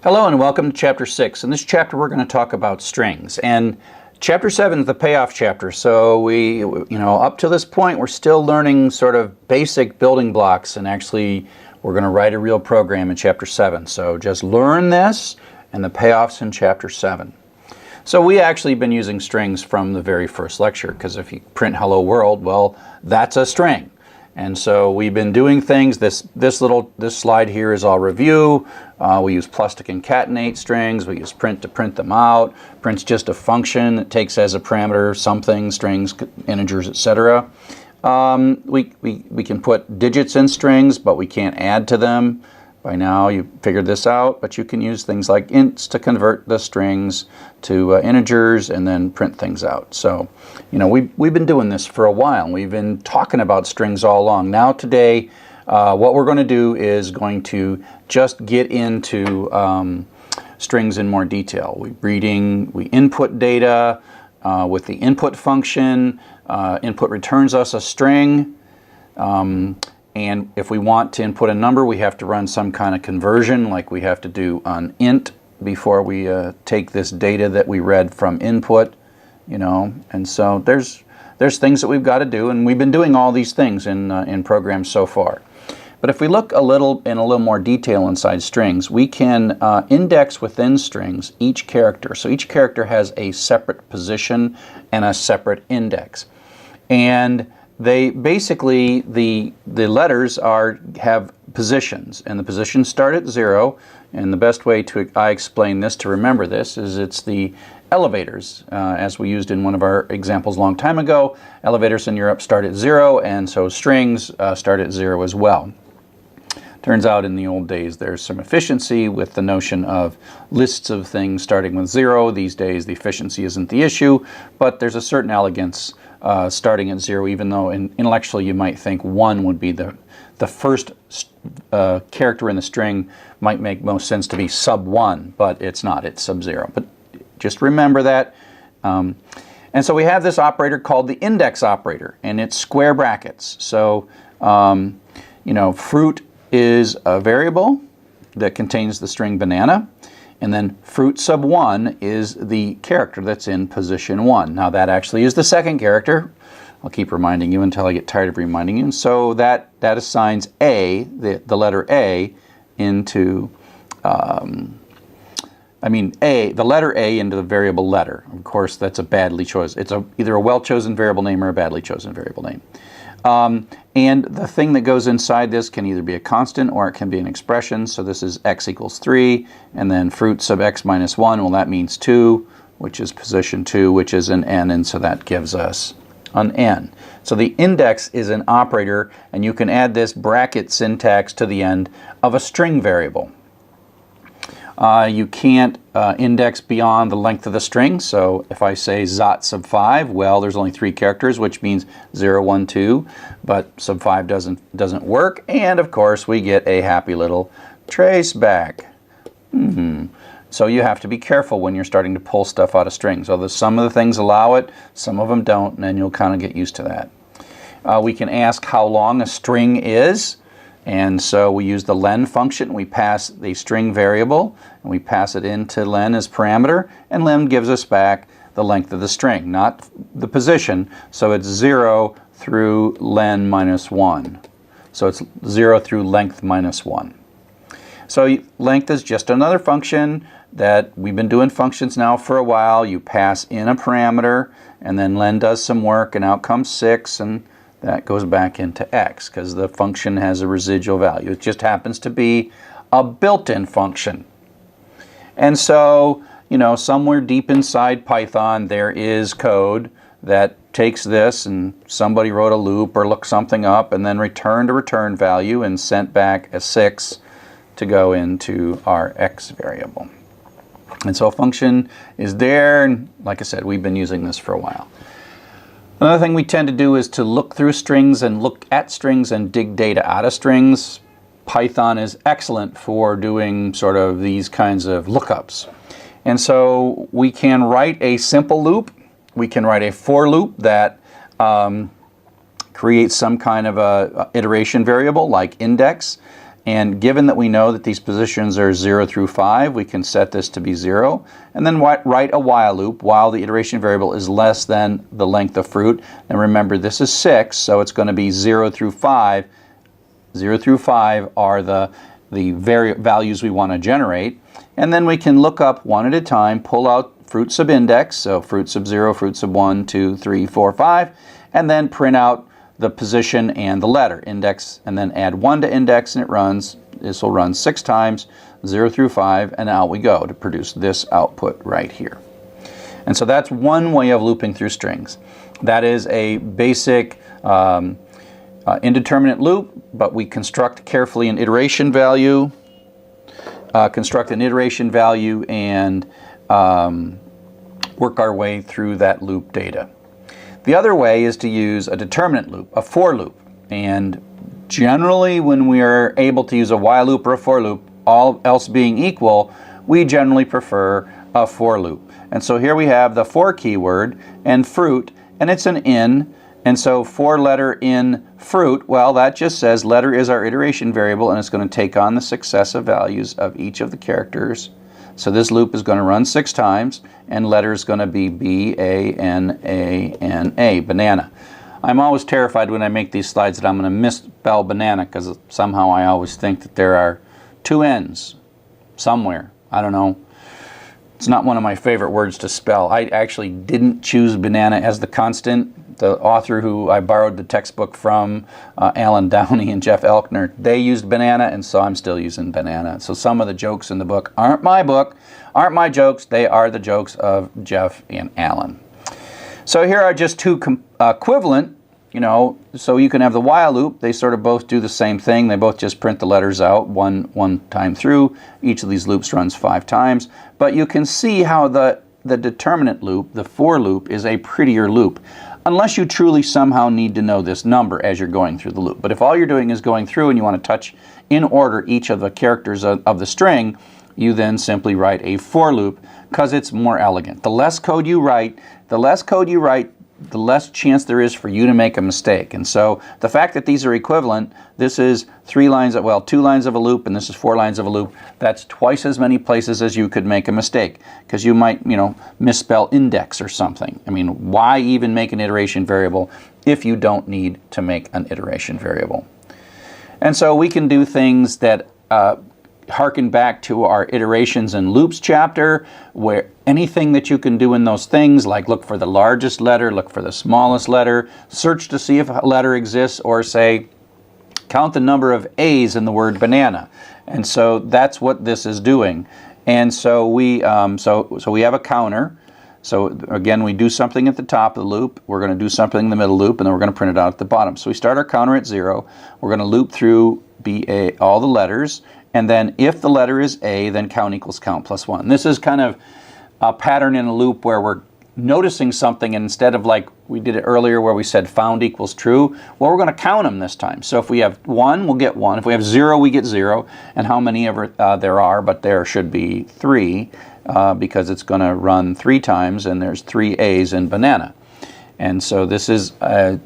Hello and welcome to Chapter 6. In this chapter we're going to talk about strings. And Chapter 7 is the payoff chapter. So up to this point we're still learning sort of basic building blocks, and actually we're going to write a real program in Chapter 7. So just learn this and the payoffs in Chapter 7. So we actually been using strings from the very first lecture, because if you print hello world, well, that's a string. And so we've been doing things. This slide here is all review. We use plus to concatenate strings. We use print to print them out. Print's just a function that takes as a parameter something, strings, integers, etc. We can put digits in strings, but we can't add to them. By now you figured this out, but you can use things like ints to convert the strings to integers and then print things out. So, we've been doing this for a while. We've been talking about strings all along. Now today, what we're going to do is going to just get into strings in more detail. We input data with the input function. Input returns us a string. And if we want to input a number, we have to run some kind of conversion, like we have to do an int before we take this data that we read from input, And so there's things that we've got to do, and we've been doing all these things in programs so far. But if we look in a little more detail inside strings, we can index within strings each character. So each character has a separate position and a separate index, and they basically, the letters have positions, and the positions start at 0, and the best way I explain this to remember this is it's the elevators, as we used in one of our examples a long time ago. Elevators in Europe start at 0, and so strings start at 0 as well. Turns out in the old days there's some efficiency with the notion of lists of things starting with 0. These days the efficiency isn't the issue, but there's a certain elegance starting at 0, even though intellectually you might think 1 would be the first character in the string. Might make most sense to be sub 1, but it's not, it's sub 0. But just remember that. And so we have this operator called the index operator, and it's square brackets. So, fruit is a variable that contains the string banana, and then fruit sub 1 is the character that's in position 1. Now that actually is the second character. I'll keep reminding you until I get tired of reminding you. And so that assigns A, the letter A, into the letter A into the variable letter. Of course, that's a badly chosen. It's either a well-chosen variable name or a badly chosen variable name. And the thing that goes inside this can either be a constant or it can be an expression. So this is x equals 3, and then fruit sub x minus 1, well, that means 2, which is position 2, which is an n, and so that gives us an n. So the index is an operator, and you can add this bracket syntax to the end of a string variable. You can't index beyond the length of the string. So if I say zot sub 5, well, there's only 3 characters, which means 0, 1, 2, but sub 5 doesn't work. And of course, we get a happy little trace back. So you have to be careful when you're starting to pull stuff out of strings. Although some of the things allow it, some of them don't, and then you'll kind of get used to that. We can ask how long a string is. And so we use the len function. We pass the string variable, and we pass it into len as parameter, and len gives us back the length of the string, not the position. So it's 0 through len minus 1. So it's 0 through length minus 1. So length is just another function that we've been doing functions now for a while. You pass in a parameter, and then len does some work, and out comes 6, and that goes back into x, because the function has a residual value. It just happens to be a built-in function. And so, somewhere deep inside Python, there is code that takes this, and somebody wrote a loop or looked something up, and then returned a return value and sent back a 6 to go into our x variable. And so a function is there, and like I said, we've been using this for a while. Another thing we tend to do is to look through strings and look at strings and dig data out of strings. Python is excellent for doing sort of these kinds of lookups. And so we can write a simple loop. We can write a for loop that creates some kind of a iteration variable like index. And given that we know that these positions are 0 through 5, we can set this to be 0. And then write a while loop while the iteration variable is less than the length of fruit. And remember, this is 6, so it's going to be 0 through 5. 0 through 5 are the values we want to generate. And then we can look up one at a time, pull out fruit sub index, so fruit sub 0, fruit sub 1, 2, 3, 4, 5, and then print out the position and the letter index, and then add 1 to index, and it runs. This will run 6 times, 0 through 5, and out we go to produce this output right here. And so that's one way of looping through strings. That is a basic indeterminate loop, but we construct carefully an iteration value, and work our way through that loop data. The other way is to use a determinate loop, a for loop. And generally when we are able to use a while loop or a for loop, all else being equal, we generally prefer a for loop. And so here we have the for keyword and fruit, and it's an in. And so for letter in fruit, well, that just says letter is our iteration variable, and it's going to take on the successive values of each of the characters. So this loop is going to run 6 times, and letter is going to be B-A-N-A-N-A, banana. I'm always terrified when I make these slides that I'm going to misspell banana, because somehow I always think that there are 2 N's somewhere. I don't know. It's not one of my favorite words to spell. I actually didn't choose banana as the constant. The author who I borrowed the textbook from, Alan Downey and Jeff Elkner, they used banana, and so I'm still using banana. So some of the jokes in the book aren't my jokes. They are the jokes of Jeff and Alan. So here are just 2 equivalent, so you can have the while loop. They sort of both do the same thing. They both just print the letters out one time through. Each of these loops runs 5 times. But you can see how the determinate loop, the for loop, is a prettier loop, unless you truly somehow need to know this number as you're going through the loop. But if all you're doing is going through and you want to touch in order each of the characters of the string, you then simply write a for loop, because it's more elegant. The less code you write, the less chance there is for you to make a mistake. And so the fact that these are equivalent, this is 2 lines of a loop, and this is 4 lines of a loop, that's twice as many places as you could make a mistake, because you might, misspell index or something. I mean, why even make an iteration variable if you don't need to make an iteration variable? And so we can do things that harken back to our iterations and loops chapter, where anything that you can do in those things, like look for the largest letter, look for the smallest letter, search to see if a letter exists, or say count the number of A's in the word banana. And so that's what this is doing. And so we have a counter. So again, we do something at the top of the loop, we're going to do something in the middle loop, and then we're going to print it out at the bottom. So we start our counter at 0, we're going to loop through all the letters, and then if the letter is A, then count equals count plus 1. This is kind of a pattern in a loop where we're noticing something, and instead of like we did it earlier where we said found equals true, well, we're going to count them this time. So if we have 1, we'll get 1. If we have 0, we get 0. And how many ever there are, but there should be 3, because it's going to run 3 times, and there's 3 A's in banana. And so this is a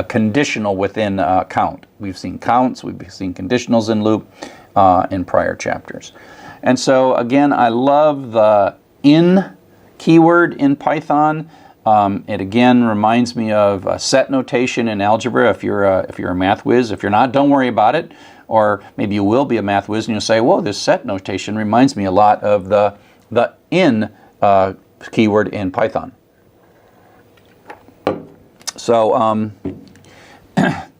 conditional within count. We've seen counts, we've seen conditionals in loop in prior chapters. And so again, I love the in keyword in Python. It again reminds me of set notation in algebra. If you're a math whiz, if you're not, don't worry about it. Or maybe you will be a math whiz and you'll say, whoa, this set notation reminds me a lot of the in keyword in Python. So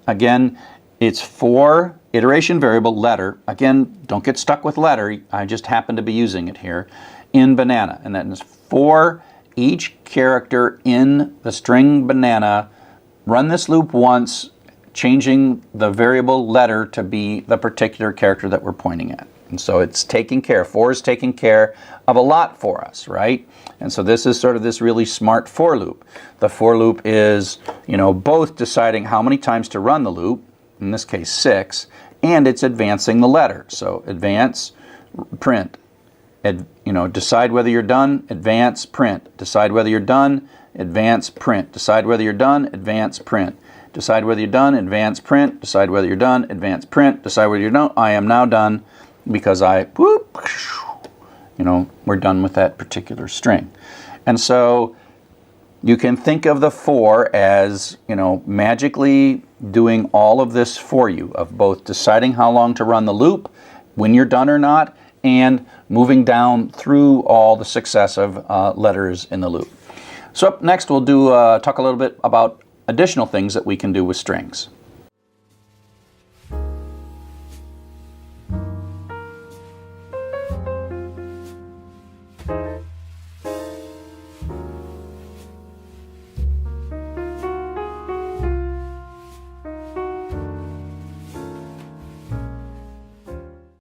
again, it's for iteration variable letter. Again, don't get stuck with letter. I just happen to be using it here in banana. And that is for each character in the string banana. Run this loop once, changing the variable letter to be the particular character that we're pointing at. And so it's taking care, for is taking care of a lot for us, right? And so this is sort of this really smart for loop. The for loop is, both deciding how many times to run the loop, in this case 6, and it's advancing the letter. So advance, print, decide whether you're done, advance, print, decide whether you're done, advance, print, decide whether you're done, advance, print, decide whether you're done, advance print, decide whether you're done, advance print, decide whether you're done. I am now done because we're done with that particular string. And so you can think of the for as, magically doing all of this for you, of both deciding how long to run the loop, when you're done or not, and moving down through all the successive letters in the loop. So up next we'll talk a little bit about additional things that we can do with strings.